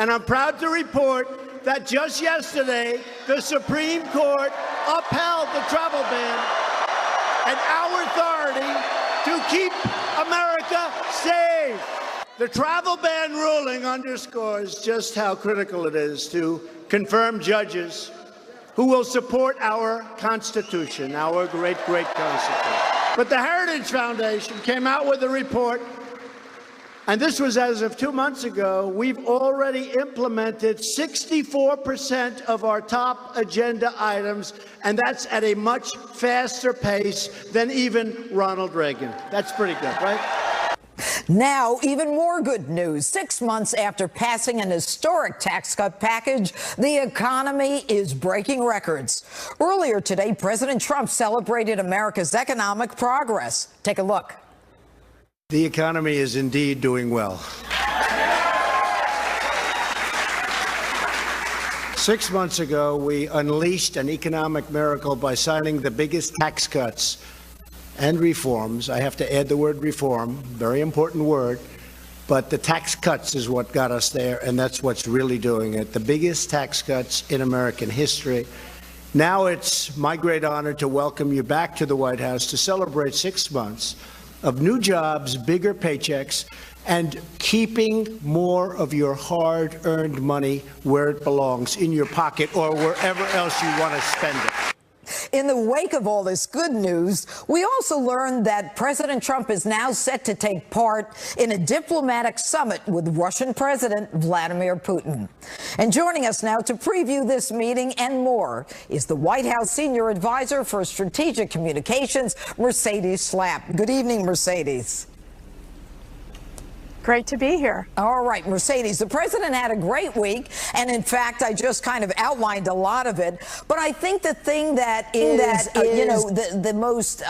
And I'm proud to report that just yesterday, the Supreme Court upheld the travel ban and our authority to keep America safe. The travel ban ruling underscores just how critical it is to confirm judges who will support our Constitution, our great, great Constitution. But the Heritage Foundation came out with a report, and this was as of 2 months ago. We've already implemented 64% of our top agenda items, and that's at a much faster pace than even Ronald Reagan. That's pretty good, right? Now, even more good news. 6 months after passing an historic tax cut package, the economy is breaking records. Earlier today, President Trump celebrated America's economic progress. Take a look. The economy is indeed doing well. 6 months ago, we unleashed an economic miracle by signing the biggest tax cuts and reforms. I have to add the word reform, very important word, but the tax cuts is what got us there, and that's what's really doing it. The biggest tax cuts in American history. Now it's my great honor to welcome you back to the White House to celebrate 6 months of new jobs, bigger paychecks, and keeping more of your hard-earned money where it belongs, in your pocket or wherever else you want to spend it. In the wake of all this good news, we also learned that President Trump is now set to take part in a diplomatic summit with Russian President Vladimir Putin. And joining us now to preview this meeting and more is the White House Senior Advisor for Strategic Communications, Mercedes Schlapp. Good evening, Mercedes. Great to be here. All right, Mercedes, the president had a great week, and in fact, I just kind of outlined a lot of it. But I think the thing that is, the most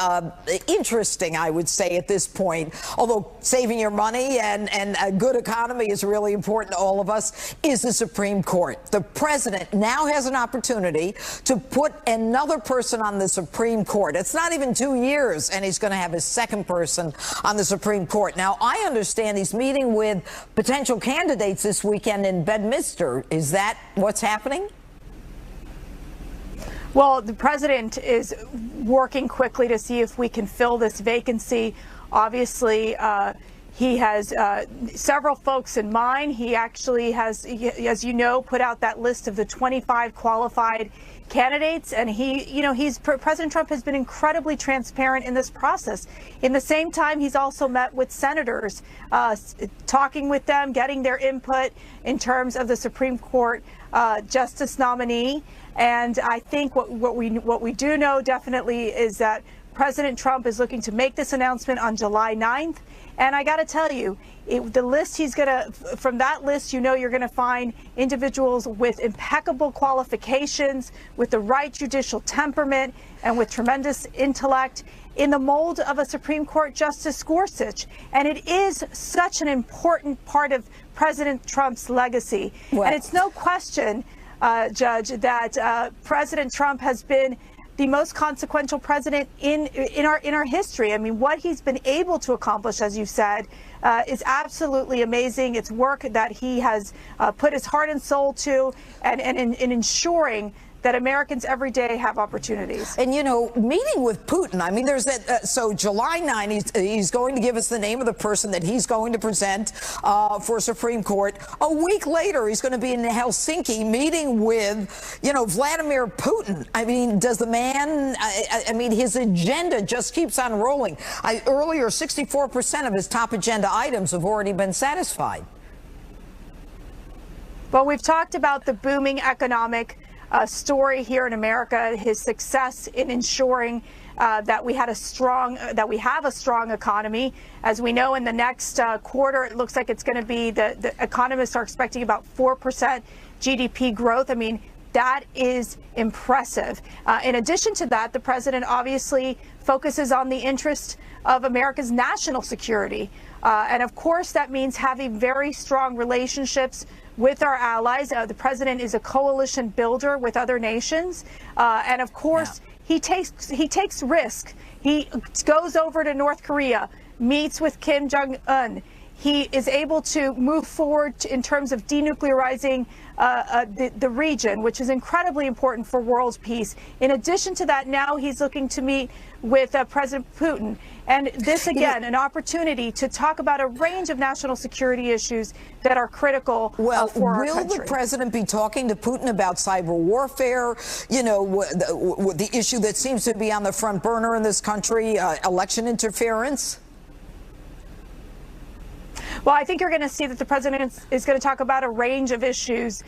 interesting, I would say, at this point, although saving your money and a good economy is really important to all of us, is the Supreme Court. The president now has an opportunity to put another person on the Supreme Court. It's not even 2 years, and he's going to have a second person on the Supreme Court. Now, I understand he's meeting with potential candidates this weekend in Bedminster. Is that what's happening? Well, the president is working quickly to see if we can fill this vacancy. Obviously, he has several folks in mind. He actually has, as you know, put out that list of the 25 qualified candidates, and President Trump has been incredibly transparent in this process. In the same time, he's also met with senators, talking with them, getting their input in terms of the Supreme Court justice nominee. And I think what we do know definitely is that President Trump is looking to make this announcement on July 9th. And I got to tell you, the list from that list, you're going to find individuals with impeccable qualifications, with the right judicial temperament, and with tremendous intellect in the mold of a Supreme Court Justice Gorsuch. And it is such an important part of President Trump's legacy. Well, and it's no question, Judge, that President Trump has been the most consequential president in our history. I mean, what he's been able to accomplish, as you said, is absolutely amazing. It's work that he has put his heart and soul to, and in ensuring that Americans every day have opportunities. And, meeting with Putin, I mean, there's that. So July 9, he's going to give us the name of the person that he's going to present for Supreme Court. A week later, he's going to be in Helsinki meeting with, Vladimir Putin. I mean, does the man, his agenda just keeps on rolling. Earlier, 64% of his top agenda items have already been satisfied. Well, we've talked about the booming economic story here in America, his success in ensuring that we have a strong economy. As we know, in the next quarter, it looks like it's going to be, the economists are expecting about 4% GDP growth. I mean, that is impressive. In addition to that, the president obviously focuses on the interest of America's national security. And of course, that means having very strong relationships with our allies. The president is a coalition builder with other nations. And of course, he takes risk. He goes over to North Korea, meets with Kim Jong-un. he is able to move forward in terms of denuclearizing the region, which is incredibly important for world peace. In addition to that, now he's looking to meet with President Putin. And this, again, an opportunity to talk about a range of national security issues that are critical for our country. Will the president be talking to Putin about cyber warfare, you know, the issue that seems to be on the front burner in this country, election interference? Well, I think you're going to see that the president is going to talk about a range of issues,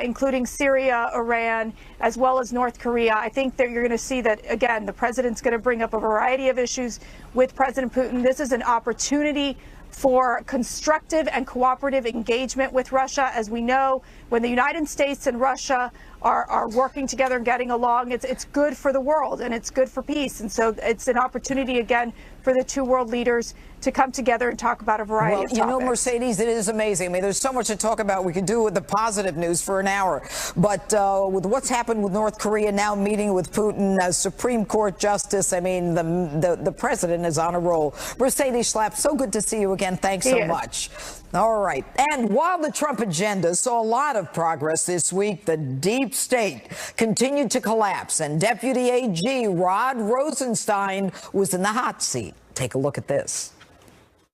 including Syria, Iran, as well as North Korea. I think that you're going to see that, again, the president's going to bring up a variety of issues with President Putin. This is an opportunity for constructive and cooperative engagement with Russia. As we know, when the United States and Russia are working together and getting along, it's good for the world and it's good for peace. And so it's an opportunity, again, for the two world leaders to come together and talk about a variety of topics. You know, Mercedes, it is amazing. I mean, there's so much to talk about. We could do with the positive news for an hour. But with what's happened with North Korea now meeting with Putin as Supreme Court Justice, I mean, the president is on a roll. Mercedes Schlapp, so good to see you again. Thanks so much. All right. And while the Trump agenda saw a lot of progress this week, the deep state continued to collapse, and Deputy AG Rod Rosenstein was in the hot seat. Take a look at this.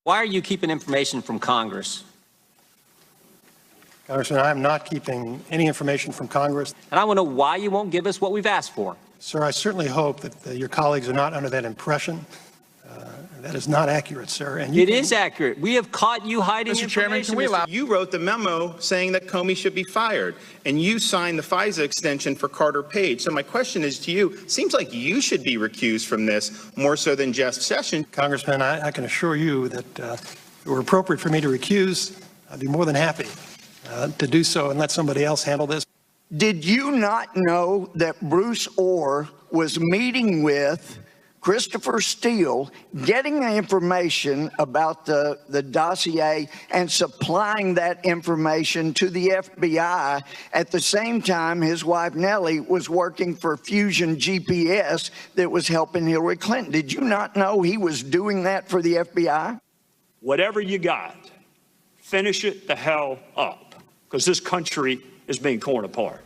Why are you keeping information from Congress? Congressman, I am not keeping any information from Congress. And I want to know why you won't give us what we've asked for. Sir, I certainly hope that your colleagues are not under that impression. That is not accurate, sir. And it is accurate. We have caught you hiding Mr. information. Chairman, can we allow? You wrote the memo saying that Comey should be fired, and you signed the FISA extension for Carter Page. So my question is to you, seems like you should be recused from this more so than Jeff Sessions. Congressman, I can assure you that if it were appropriate for me to recuse, I'd be more than happy to do so and let somebody else handle this. Did you not know that Bruce Orr was meeting with Christopher Steele, getting the information about the dossier and supplying that information to the FBI at the same time his wife Nellie was working for Fusion GPS that was helping Hillary Clinton? Did you not know he was doing that for the FBI? Whatever you got, finish it the hell up, because this country is being torn apart.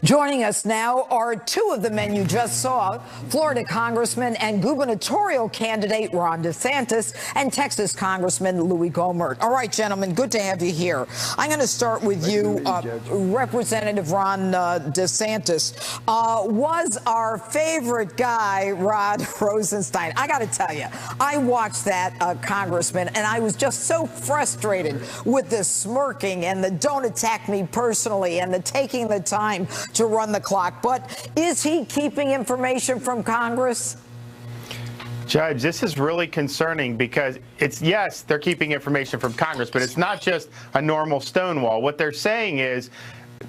Joining us now are two of the men you just saw, Florida Congressman and gubernatorial candidate Ron DeSantis and Texas Congressman Louis Gohmert. All right, gentlemen, good to have you here. I'm going to start with you, Representative Ron DeSantis. Was our favorite guy, Rod Rosenstein. I got to tell you, I watched that, Congressman, and I was just so frustrated with the smirking and the don't attack me personally and the taking the time to run the clock. But is he keeping information from Congress? Judge, this is really concerning because yes, they're keeping information from Congress, but it's not just a normal Stonewall. What they're saying is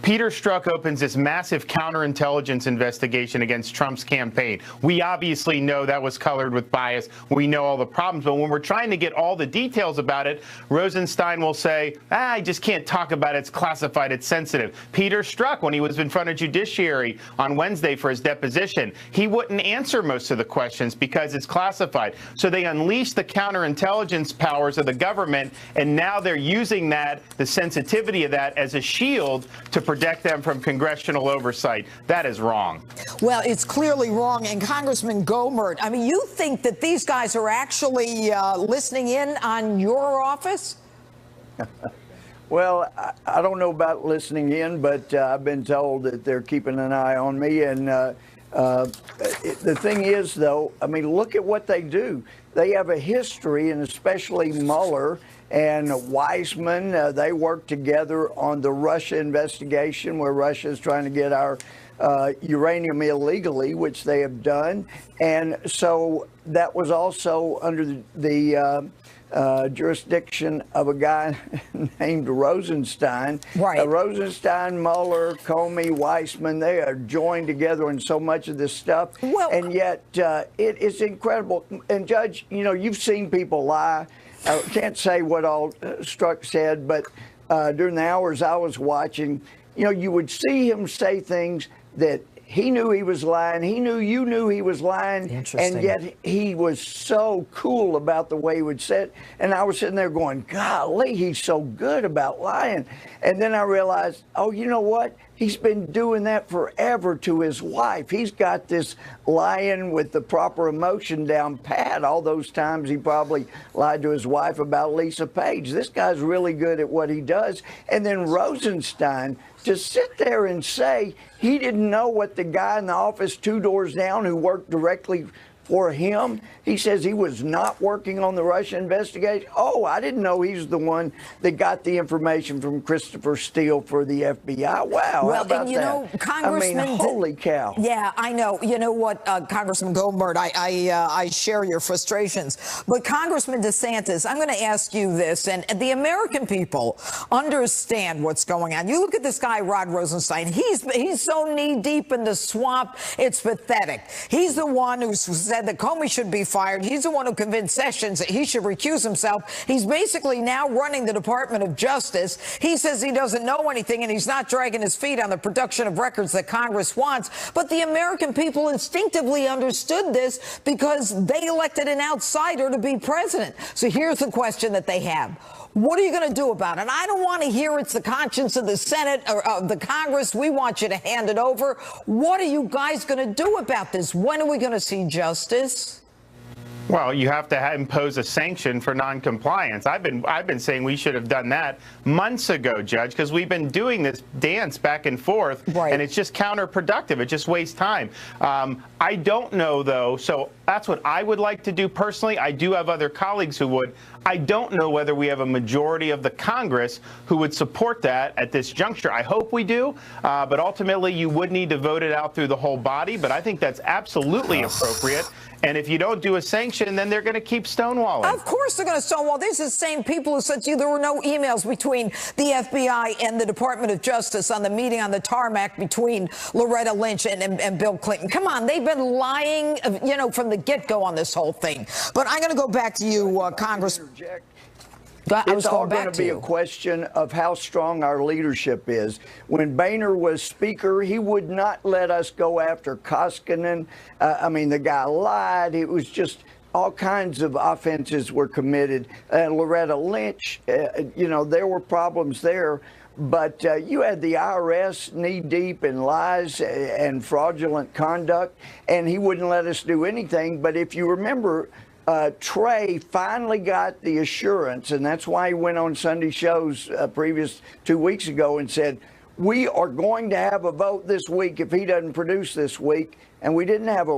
Peter Strzok opens this massive counterintelligence investigation against Trump's campaign. We obviously know that was colored with bias. We know all the problems. But when we're trying to get all the details about it, Rosenstein will say, I just can't talk about it. It's classified. It's sensitive. Peter Strzok, when he was in front of Judiciary on Wednesday for his deposition, he wouldn't answer most of the questions because it's classified. So they unleashed the counterintelligence powers of the government, and now they're using that, the sensitivity of that, as a shield to protect them from congressional oversight. That is wrong. Well, it's clearly wrong. And Congressman Gohmert, I mean, you think that these guys are actually listening in on your office? Well, I don't know about listening in, but I've been told that they're keeping an eye on me. And the thing is, though, I mean, look at what they do. They have a history, and especially Mueller and Weissman, they work together on the Russia investigation, where Russia is trying to get our uranium illegally, which they have done. And so that was also under the jurisdiction of a guy named Rosenstein. Right. Rosenstein, Mueller, Comey, Weissman, they are joined together on so much of this stuff. Well, and yet it is incredible. And Judge, you know, you've seen people lie. I can't say what all Strzok said, but during the hours I was watching, you know, you would see him say things that he knew he was lying. He knew you knew he was lying. And yet he was so cool about the way he would say it. And I was sitting there going, golly, he's so good about lying. And then I realized, oh, you know what? He's been doing that forever to his wife. He's got this lying with the proper emotion down pat. All those times he probably lied to his wife about Lisa Page. This guy's really good at what he does. And then Rosenstein, to sit there and say he didn't know what the guy in the office 2 doors down who worked directly for him, he says he was not working on the Russia investigation. Oh, I didn't know he's the one that got the information from Christopher Steele for the FBI. Wow. Well, how about and you know, Congressman, I mean, holy cow. Yeah, I know. You know what, Congressman Goldberg, I share your frustrations. But Congressman DeSantis, I'm going to ask you this, and the American people understand what's going on. You look at this guy, Rod Rosenstein. He's so knee deep in the swamp, it's pathetic. He's the one who said that Comey should be fired. He's the one who convinced Sessions that he should recuse himself. He's basically now running the Department of Justice. He says he doesn't know anything, and he's not dragging his feet on the production of records that Congress wants. But the American people instinctively understood this because they elected an outsider to be president. So here's the question that they have. What are you going to do about it? And I don't want to hear it's the conscience of the Senate or of the Congress. We want you to hand it over. What are you guys going to do about this? When are we going to see justice? Well, you have to impose a sanction for noncompliance. I've been saying we should have done that months ago, Judge, because we've been doing this dance back and forth, and it's just counterproductive. It just wastes time. I don't know, though, so that's what I would like to do personally. I do have other colleagues who would. I don't know whether we have a majority of the Congress who would support that at this juncture. I hope we do, but ultimately you would need to vote it out through the whole body, but I think that's absolutely appropriate. And if you don't do a sanction, then they're going to keep stonewalling. Of course they're going to stonewall. These are the same people who said to you there were no emails between the FBI and the Department of Justice on the meeting on the tarmac between Loretta Lynch and Bill Clinton. Come on, they've been lying, you know, from the get-go on this whole thing. But I'm going to go back to you, Congressman. It's all going to be a question of how strong our leadership is. When Boehner was Speaker, he would not let us go after Koskinen. I mean, the guy lied. It was just all kinds of offenses were committed. Loretta Lynch, you know, there were problems there. But you had the IRS knee-deep in lies and fraudulent conduct, and he wouldn't let us do anything. But if you remember, Trey finally got the assurance, and that's why he went on Sunday shows previous 2 weeks ago and said, we are going to have a vote this week if he doesn't produce this week. And we didn't have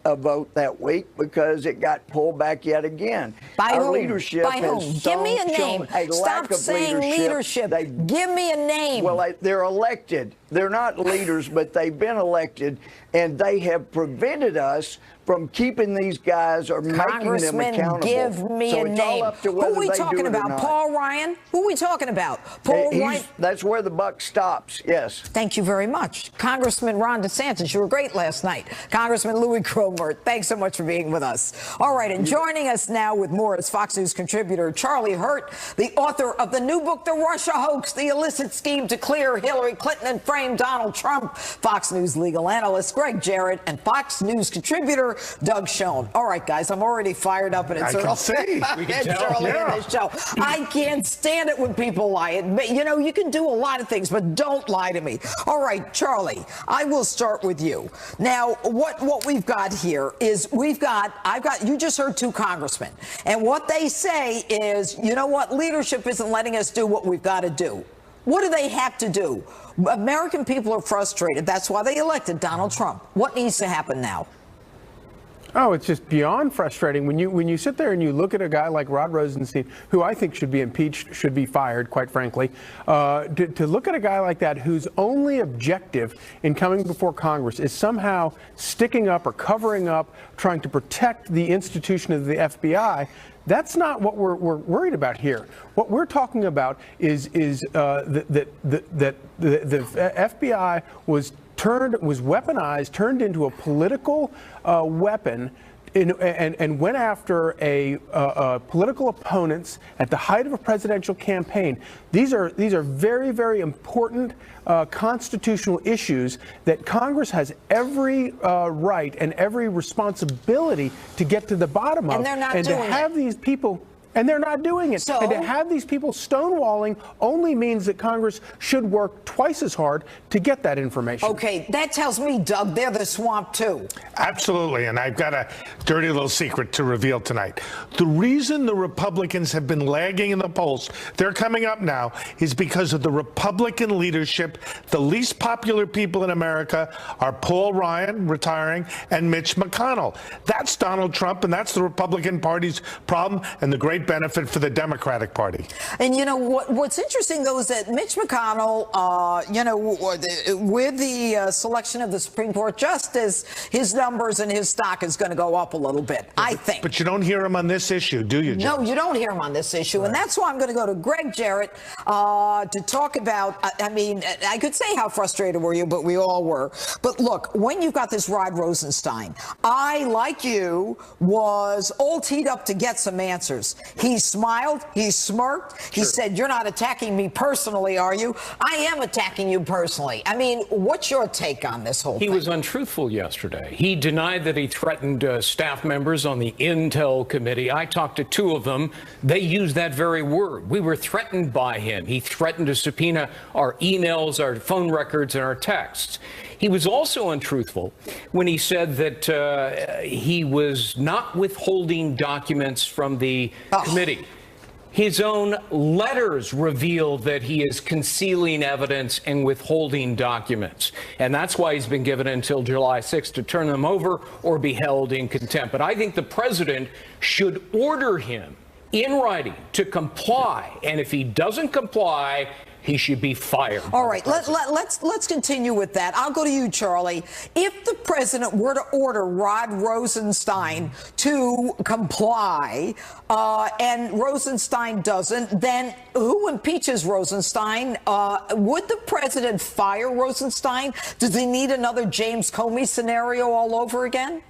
a vote that week because it got pulled back yet again. By Our whom? leadership By has whom? Give me a name. Stop saying leadership. Give me a name. Well, they're elected. They're not leaders, but they've been elected, and they have prevented us from keeping these guys or making them accountable. Give me a name. Who are we talking about? Paul Ryan? Who are we talking about? Paul Ryan? That's where the buck stops, yes. Thank you very much. Congressman Ron DeSantis, you were great last night. Congressman Louis Gohmert, thanks so much for being with us. All right, and joining us now with more is Fox News contributor Charlie Hurt, the author of the new book, The Russia Hoax, the illicit scheme to clear Hillary Clinton and frame Donald Trump, Fox News legal analyst Greg Jarrett, and Fox News contributor Doug Schoen. All right, guys, I'm already fired up, and it's early in this show. I can't stand it when people lie. You know, you can do a lot of things, but don't lie to me. All right, Charlie, I will start with you. Now, what we've got here is you just heard two congressmen, and what they say is, you know what, leadership isn't letting us do what we've got to do. What do they have to do? American people are frustrated. That's why they elected Donald Trump. What needs to happen now? Oh, it's just beyond frustrating. When you sit there and you look at a guy like Rod Rosenstein, who I think should be impeached, should be fired, quite frankly, to look at a guy like that whose only objective in coming before Congress is somehow sticking up or covering up, trying to protect the institution of the FBI, that's not what we're worried about here. What we're talking about is that the FBI was weaponized, turned into a political weapon and went after a political opponents at the height of a presidential campaign. These are very, very important constitutional issues that Congress has every right and every responsibility to get to the bottom of. And they're not and doing to have it. These people. And they're not doing it. So, and to have these people stonewalling only means that Congress should work twice as hard to get that information. Okay, that tells me, Doug, they're the swamp too. Absolutely, and I've got a dirty little secret to reveal tonight. The reason the Republicans have been lagging in the polls, they're coming up now, is because of the Republican leadership. The least popular people in America are Paul Ryan, retiring, and Mitch McConnell. That's Donald Trump, and that's the Republican Party's problem, and the great benefit for the Democratic Party. And you know what's interesting, though, is that Mitch McConnell, with the selection of the Supreme Court justice, his numbers and his stock is going to go up a little bit, I think. But you don't hear him on this issue, do you, Judge? No, you don't hear him on this issue. Right. And that's why I'm going to go to Greg Jarrett to talk about, I mean, I could say how frustrated were you, but we all were. But look, when you've got this Rod Rosenstein, I, like you, was all teed up to get some answers. He smiled, he smirked, he said, "You're not attacking me personally, are you?" I am attacking you personally. I mean, what's your take on this whole thing? He was untruthful yesterday. He denied that he threatened staff members on the Intel Committee. I talked to two of them. They used that very word. We were threatened by him. He threatened to subpoena our emails, our phone records, and our texts. He was also untruthful when he said that he was not withholding documents from the committee. His own letters reveal that he is concealing evidence and withholding documents. And that's why he's been given until July 6th to turn them over or be held in contempt. But I think the president should order him in writing to comply. And if he doesn't comply, he should be fired. All right, let's continue with that. I'll go to you, Charlie. If the president were to order Rod Rosenstein to comply, and Rosenstein doesn't, then who impeaches Rosenstein? Would the president fire Rosenstein? Does he need another James Comey scenario all over again?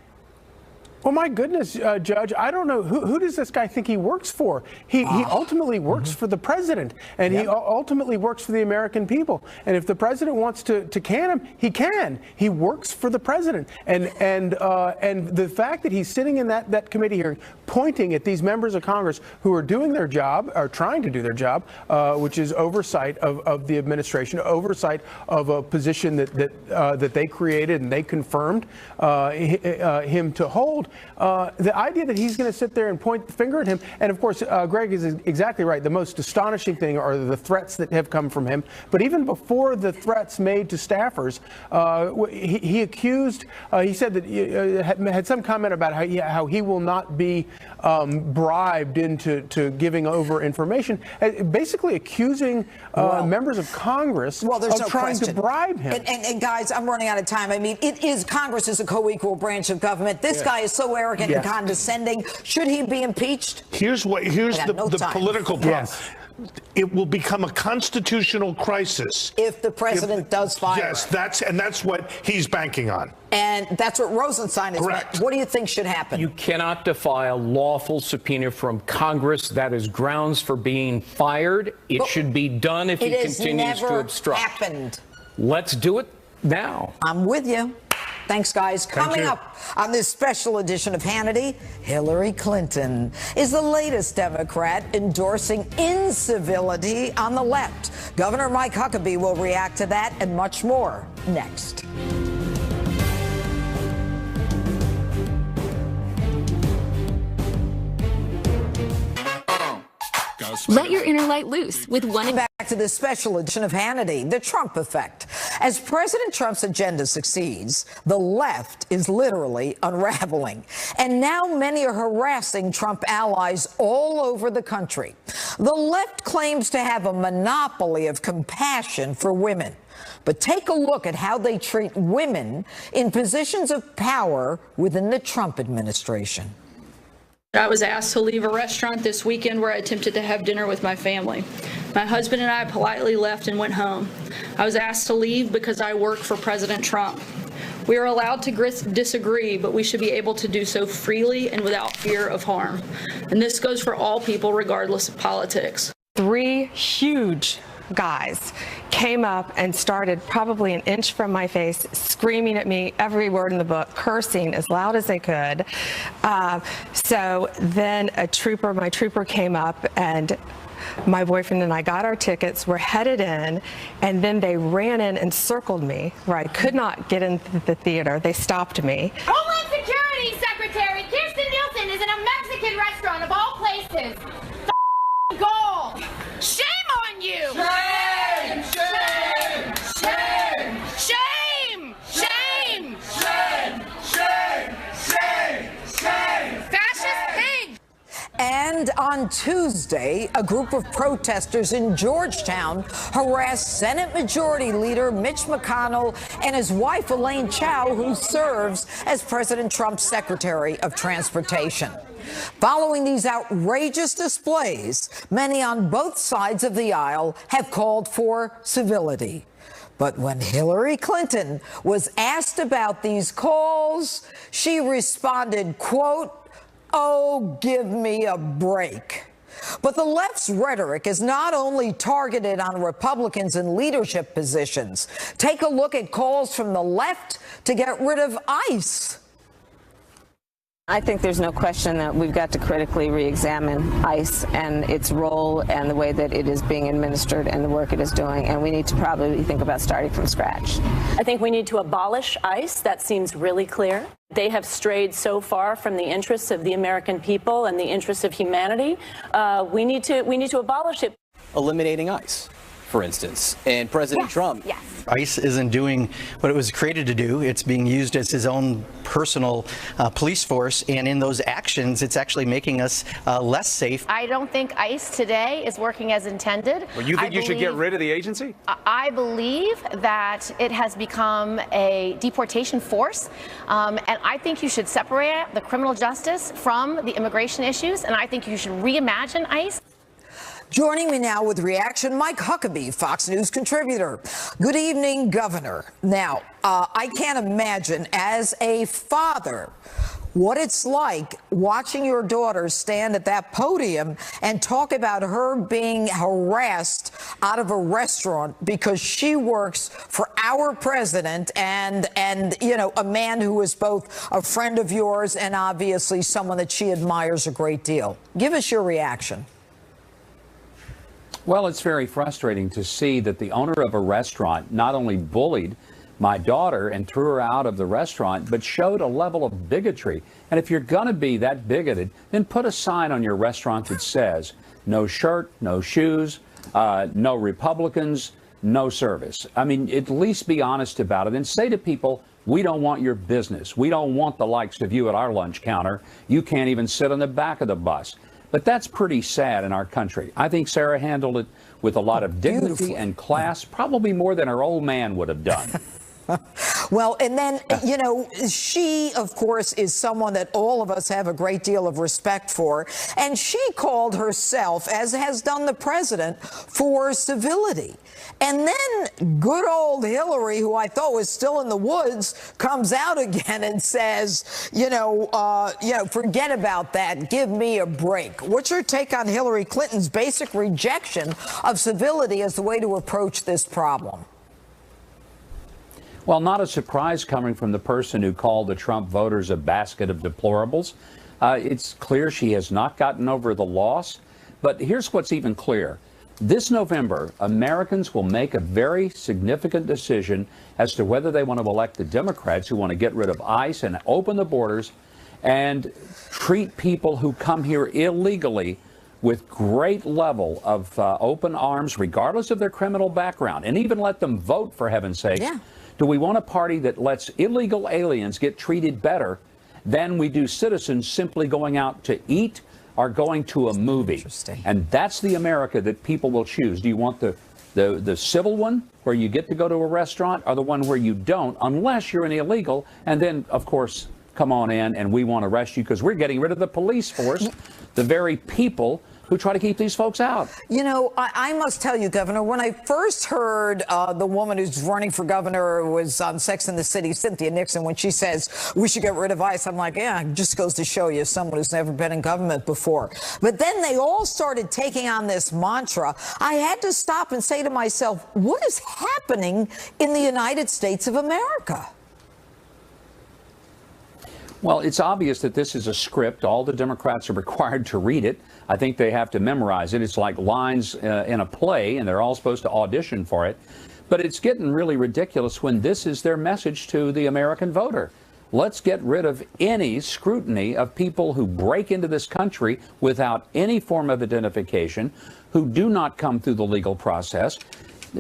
Well, my goodness, Judge, I don't know. Who does this guy think he works for? He ultimately works for the president, and he ultimately works for the American people. And if the president wants to can him, he can. He works for the president. And the fact that he's sitting in that committee hearing, pointing at these members of Congress who are doing their job, or trying to do their job, which is oversight of the administration, oversight of a position that they created and they confirmed him to hold. The idea that he's going to sit there and point the finger at him, and of course, Greg is exactly right. The most astonishing thing are the threats that have come from him. But even before the threats made to staffers, he accused, he said that had some comment about how he will not be bribed into giving over information, basically accusing members of Congress of trying to bribe him. And guys, I'm running out of time. I mean, Congress is a co-equal branch of government. This guy is so arrogant and condescending. Should he be impeached? Here's the political problem. It will become a constitutional crisis if the president does fire. Yes, that's what he's banking on. And that's what Rosenstein is. Correct. What do you think should happen? You cannot defy a lawful subpoena from Congress. That is grounds for being fired. It should be done if he continues to obstruct. It has never happened. Let's do it now. I'm with you. Thanks, guys. Coming up on this special edition of Hannity, Hillary Clinton is the latest Democrat endorsing incivility on the left. Governor Mike Huckabee will react to that and much more next. Let your inner light loose with one. Back to this special edition of Hannity, the Trump effect. As President Trump's agenda succeeds, the left is literally unraveling. And now many are harassing Trump allies all over the country. The left claims to have a monopoly of compassion for women. But take a look at how they treat women in positions of power within the Trump administration. I was asked to leave a restaurant this weekend where I attempted to have dinner with my family. My husband and I politely left and went home. I was asked to leave because I work for President Trump. We are allowed to disagree, but we should be able to do so freely and without fear of harm. And this goes for all people, regardless of politics. 3 huge guys came up and started probably an inch from my face, screaming at me every word in the book, cursing as loud as they could. So then my trooper came up, and my boyfriend and I got our tickets, we're headed in, and then they ran in and circled me where I could not get into the theater. They stopped me. Homeland Security Secretary Kirsten Nielsen is in a Mexican restaurant of all places. Gold. Shame on you. Shame! Shame! Shame! Shame! Shame! Shame! Shame! Shame! Shame! Fascist pig! And on Tuesday, a group of protesters in Georgetown harassed Senate Majority Leader Mitch McConnell and his wife Elaine Chao, who serves as President Trump's Secretary of Transportation. Following these outrageous displays, many on both sides of the aisle have called for civility. But when Hillary Clinton was asked about these calls, she responded, quote, "Oh, give me a break." But the left's rhetoric is not only targeted on Republicans in leadership positions. Take a look at calls from the left to get rid of ICE. I think there's no question that we've got to critically re-examine ICE and its role and the way that it is being administered and the work it is doing, and we need to probably think about starting from scratch. I think we need to abolish ICE. That seems really clear. They have strayed so far from the interests of the American people and the interests of humanity. We need to abolish it. Eliminating ICE, for instance, and President Trump. Yes. ICE isn't doing what it was created to do. It's being used as his own personal police force, and in those actions, it's actually making us less safe. I don't think ICE today is working as intended. Well, you think you should get rid of the agency? I believe that it has become a deportation force, and I think you should separate the criminal justice from the immigration issues, and I think you should reimagine ICE. Joining me now with reaction, Mike Huckabee, Fox News contributor. Good evening, Governor. Now, I can't imagine, as a father, what it's like watching your daughter stand at that podium and talk about her being harassed out of a restaurant because she works for our president and you know, a man who is both a friend of yours and obviously someone that she admires a great deal. Give us your reaction. Well, it's very frustrating to see that the owner of a restaurant not only bullied my daughter and threw her out of the restaurant, but showed a level of bigotry. And if you're going to be that bigoted, then put a sign on your restaurant that says, no shirt, no shoes, no Republicans, no service. I mean, at least be honest about it and say to people, we don't want your business. We don't want the likes of you at our lunch counter. You can't even sit on the back of the bus. But that's pretty sad in our country. I think Sarah handled it with a lot of dignity and class, probably more than her old man would have done. Well, and then, you know, she, of course, is someone that all of us have a great deal of respect for. And she called herself, as has done the president, for civility. And then good old Hillary, who I thought was still in the woods, comes out again and says, you know, forget about that. Give me a break. What's your take on Hillary Clinton's basic rejection of civility as the way to approach this problem? Well, not a surprise coming from the person who called the Trump voters a basket of deplorables. It's clear she has not gotten over the loss. But here's what's even clear. This November, Americans will make a very significant decision as to whether they want to elect the Democrats who want to get rid of ICE and open the borders and treat people who come here illegally with great level of open arms, regardless of their criminal background, and even let them vote, for heaven's sake. Yeah. Do we want a party that lets illegal aliens get treated better than we do citizens simply going out to eat or going to a movie? And that's the America that people will choose. Do you want the civil one where you get to go to a restaurant, or the one where you don't unless you're an illegal? And then, of course, come on in and we want to arrest you because we're getting rid of the police force, the very people who try to keep these folks out. You know, I must tell you, Governor, when I first heard the woman who's running for governor was on Sex and the City, Cynthia Nixon, when she says we should get rid of ICE, I'm like, yeah, it just goes to show you someone who's never been in government before. But then they all started taking on this mantra. I had to stop and say to myself, what is happening in the United States of America? Well, it's obvious that this is a script. All the Democrats are required to read it. I think they have to memorize it. It's like lines in a play, and they're all supposed to audition for it. But it's getting really ridiculous when this is their message to the American voter. Let's get rid of any scrutiny of people who break into this country without any form of identification, who do not come through the legal process.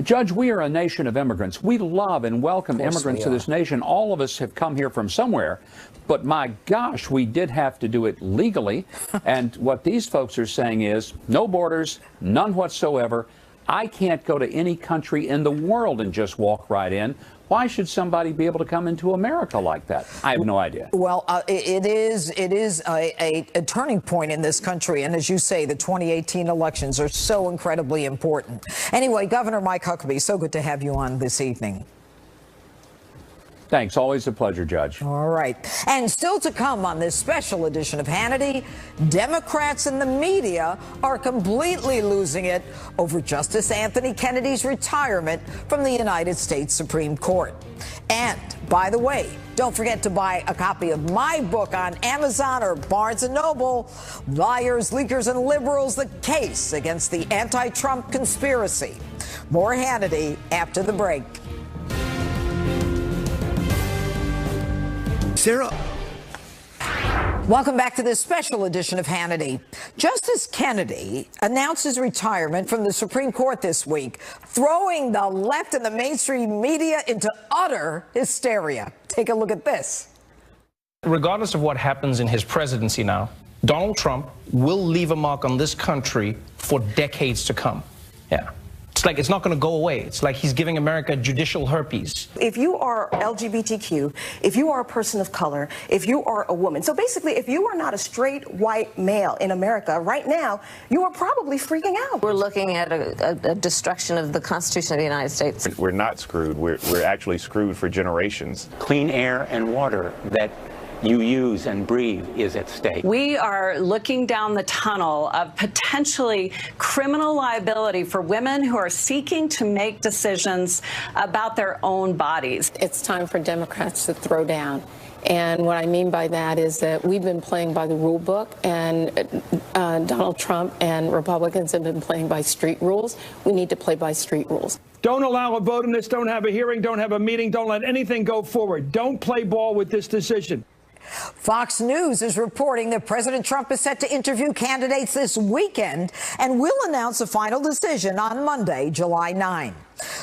Judge, we are a nation of immigrants. We love and welcome immigrants to this nation. All of us have come here from somewhere. But my gosh, we did have to do it legally. And what these folks are saying is no borders, none whatsoever. I can't go to any country in the world and just walk right in. Why should somebody be able to come into America like that? I have no idea. Well, it is a turning point in this country. And as you say, the 2018 elections are so incredibly important. Anyway, Governor Mike Huckabee, so good to have you on this evening. Thanks. Always a pleasure, Judge. All right. And still to come on this special edition of Hannity, Democrats and the media are completely losing it over Justice Anthony Kennedy's retirement from the United States Supreme Court. And, by the way, don't forget to buy a copy of my book on Amazon or Barnes & Noble, Liars, Leakers, and Liberals, The Case Against the Anti-Trump Conspiracy. More Hannity after the break. Sarah. Welcome back to this special edition of Hannity. Justice Kennedy announced his retirement from the Supreme Court this week, throwing the left and the mainstream media into utter hysteria. Take a look at this. Regardless of what happens in his presidency now, Donald Trump will leave a mark on this country for decades to come. Yeah. It's like it's not going to go away. It's like he's giving America judicial herpes. If you are LGBTQ, if you are a person of color, if you are a woman, so basically if you are not a straight white male in America right now, you are probably freaking out. We're looking at a destruction of the Constitution of the United States. We're not screwed. We're actually screwed for generations. Clean air and water that you use and breathe is at stake. We are looking down the tunnel of potentially criminal liability for women who are seeking to make decisions about their own bodies. It's time for Democrats to throw down. And what I mean by that is that we've been playing by the rule book, and Donald Trump and Republicans have been playing by street rules. We need to play by street rules. Don't allow a vote on this. Don't have a hearing. Don't have a meeting. Don't let anything go forward. Don't play ball with this decision. Fox News is reporting that President Trump is set to interview candidates this weekend and will announce a final decision on Monday, July 9.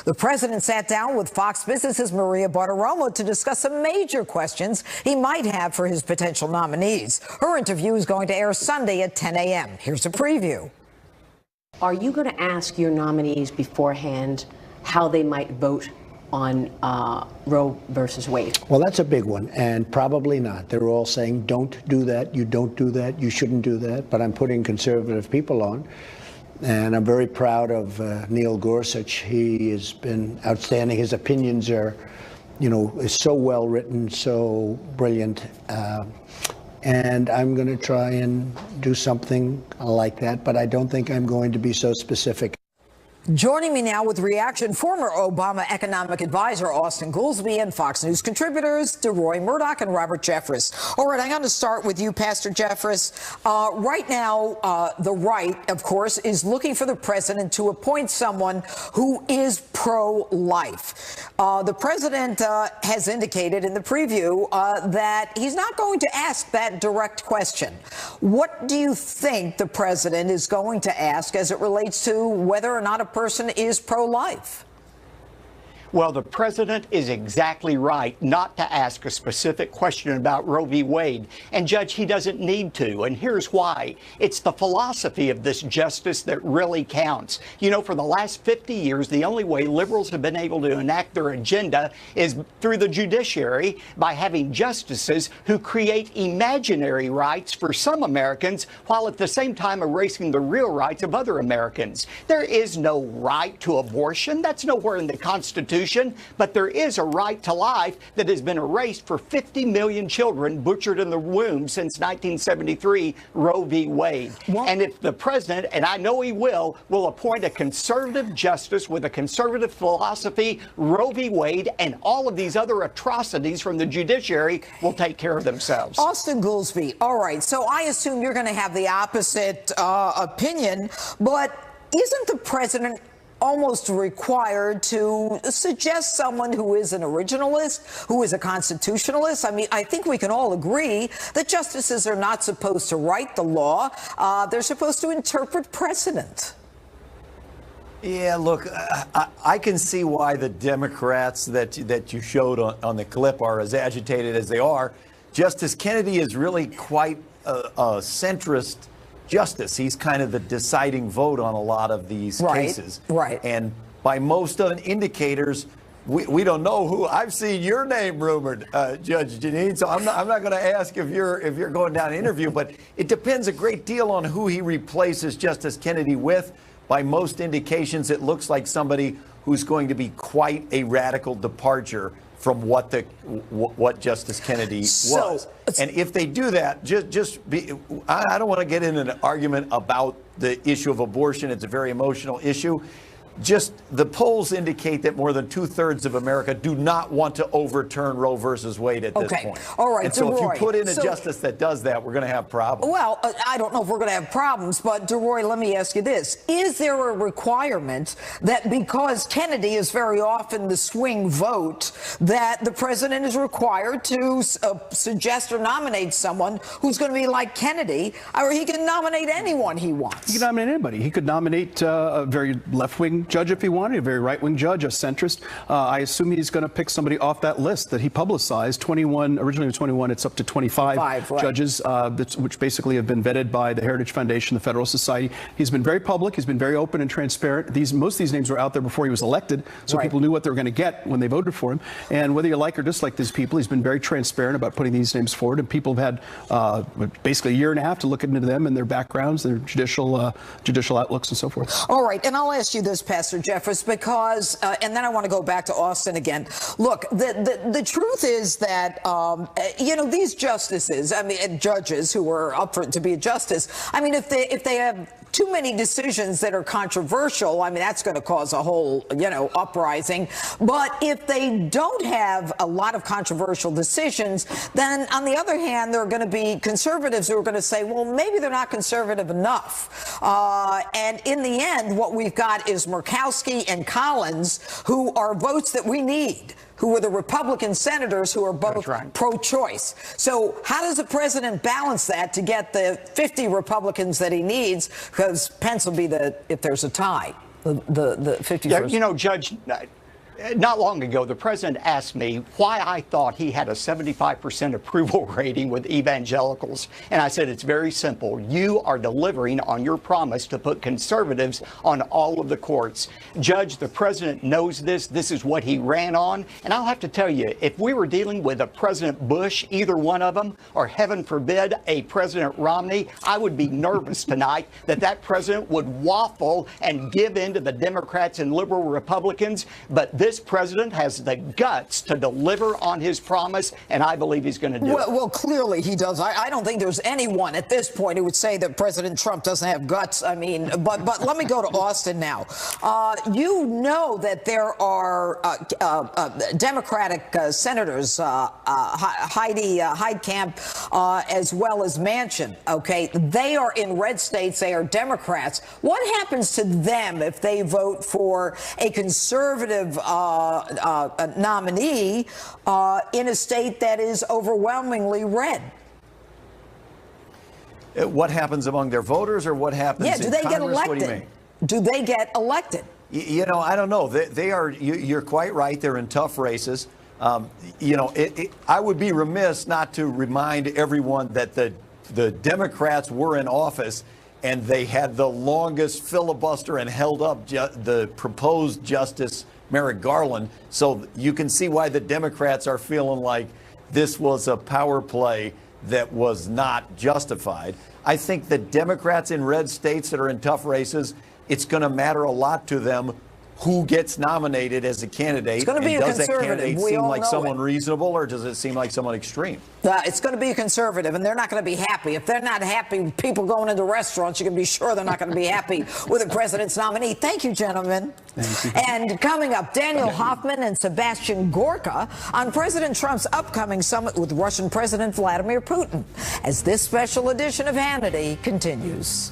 The president sat down with Fox Business's Maria Bartiromo to discuss some major questions he might have for his potential nominees. Her interview is going to air Sunday at 10 a.m. Here's a preview. Are you going to ask your nominees beforehand how they might vote on Roe versus Wade? Well, that's a big one, and probably not. They're all saying, don't do that, you don't do that, you shouldn't do that, but I'm putting conservative people on. And I'm very proud of Neil Gorsuch. He has been outstanding. His opinions are, is so well written, so brilliant. And I'm going to try and do something like that, but I don't think I'm going to be so specific. Joining me now with reaction, former Obama economic advisor Austin Goolsbee and Fox News contributors DeRoy Murdoch and Robert Jeffress. All right, I'm going to start with you, Pastor Jeffress. Right now, the right, of course, is looking for the president to appoint someone who is pro-life. The president has indicated in the preview that he's not going to ask that direct question. What do you think the president is going to ask as it relates to whether or not a person is pro-life? Well, the president is exactly right not to ask a specific question about Roe v. Wade. And, Judge, he doesn't need to. And here's why. It's the philosophy of this justice that really counts. You know, for the last 50 years, the only way liberals have been able to enact their agenda is through the judiciary by having justices who create imaginary rights for some Americans while at the same time erasing the real rights of other Americans. There is no right to abortion. That's nowhere in the Constitution. But there is a right to life that has been erased for 50 million children butchered in the womb since 1973, Roe v. Wade. What? And if the president, and I know he will appoint a conservative justice with a conservative philosophy, Roe v. Wade and all of these other atrocities from the judiciary will take care of themselves. Austin Goolsbee, all right, so I assume you're going to have the opposite opinion, but isn't the president almost required to suggest someone who is an originalist, who is a constitutionalist? I mean, I think we can all agree that justices are not supposed to write the law. They're supposed to interpret precedent. Yeah, look, I can see why the Democrats that you showed on the clip are as agitated as they are. Justice Kennedy is really quite a centrist justice. He's kind of the deciding vote on a lot of these cases. Right. And by most of the indicators, we don't know who. I've seen your name rumored, Judge Jeanine, so I'm not going to ask if you're going down an interview, but it depends a great deal on who he replaces Justice Kennedy with. By most indications, it looks like somebody who's going to be quite a radical departure from what Justice Kennedy was. And if they do that, I don't want to get in an argument about the issue of abortion. It's a very emotional issue. Just the polls indicate that more than 2/3 of America do not want to overturn Roe versus Wade at this point. All right. And so if you put in a justice that does that, we're going to have problems. Well, I don't know if we're going to have problems, but DeRoy, let me ask you this. Is there a requirement that because Kennedy is very often the swing vote, that the president is required to suggest or nominate someone who's going to be like Kennedy, or he can nominate anyone he wants? He can nominate anybody. He could nominate a very left-wing judge if he wanted, a very right-wing judge, a centrist. I assume he's going to pick somebody off that list that he publicized. 21, originally it was 21, it's up to 25 judges, which basically have been vetted by the Heritage Foundation, the Federal Society. He's been very public. He's been very open and transparent. Most of these names were out there before he was elected, so people knew what they were going to get when they voted for him. And whether you like or dislike these people, he's been very transparent about putting these names forward. And people have had basically a year and a half to look into them and their backgrounds, their judicial outlooks and so forth. All right, and I'll ask you this, Pastor Jeffress, because, and then I want to go back to Austin again. Look, the truth is that, you know, these justices, I mean, judges who are up to be a justice, I mean, if they have too many decisions that are controversial, I mean, that's going to cause a whole, you know, uprising. But if they don't have a lot of controversial decisions, then on the other hand, there are going to be conservatives who are going to say, well, maybe they're not conservative enough. And in the end, what we've got is Murkowski and Collins, who are votes that we need, who are the Republican senators who are both pro-choice. So how does the president balance that to get the 50 Republicans that he needs? Because Pence will be if there's a tie, the 51st. Yeah, you know, Judge, not long ago, the president asked me why I thought he had a 75% approval rating with evangelicals. And I said, it's very simple. You are delivering on your promise to put conservatives on all of the courts. Judge, the president knows this. This is what he ran on. And I'll have to tell you, if we were dealing with a President Bush, either one of them, or heaven forbid, a President Romney, I would be nervous tonight that president would waffle and give in to the Democrats and liberal Republicans. But this president has the guts to deliver on his promise, and I believe he's going to do it. Well, clearly he does. I don't think there's anyone at this point who would say that President Trump doesn't have guts. I mean, but let me go to Austin now. You know that there are Democratic senators, Heidkamp, as well as Manchin. Okay, they are in red states. They are Democrats. What happens to them if they vote for a conservative nominee in a state that is overwhelmingly red? What happens among their voters, or what happens in do they Congress? get elected? What do you mean? Do they get elected? You know, I don't know. They are. You're quite right. They're in tough races. You know, I would be remiss not to remind everyone that the Democrats were in office and they had the longest filibuster and held up the proposed Justice Merrick Garland. So you can see why the Democrats are feeling like this was a power play that was not justified. I think the Democrats in red states that are in tough races, it's going to matter a lot to them who gets nominated as a candidate. It's going to be a does conservative. That candidate We seem all like know someone it. reasonable, or does it seem like someone extreme? It's going to be a conservative, and they're not going to be happy. If they're not happy with people going into restaurants, you can be sure they're not going to be happy with the president's nominee. Thank you, gentlemen. Thank you. And coming up, Daniel Hoffman and Sebastian Gorka on President Trump's upcoming summit with Russian President Vladimir Putin, as this special edition of Hannity continues.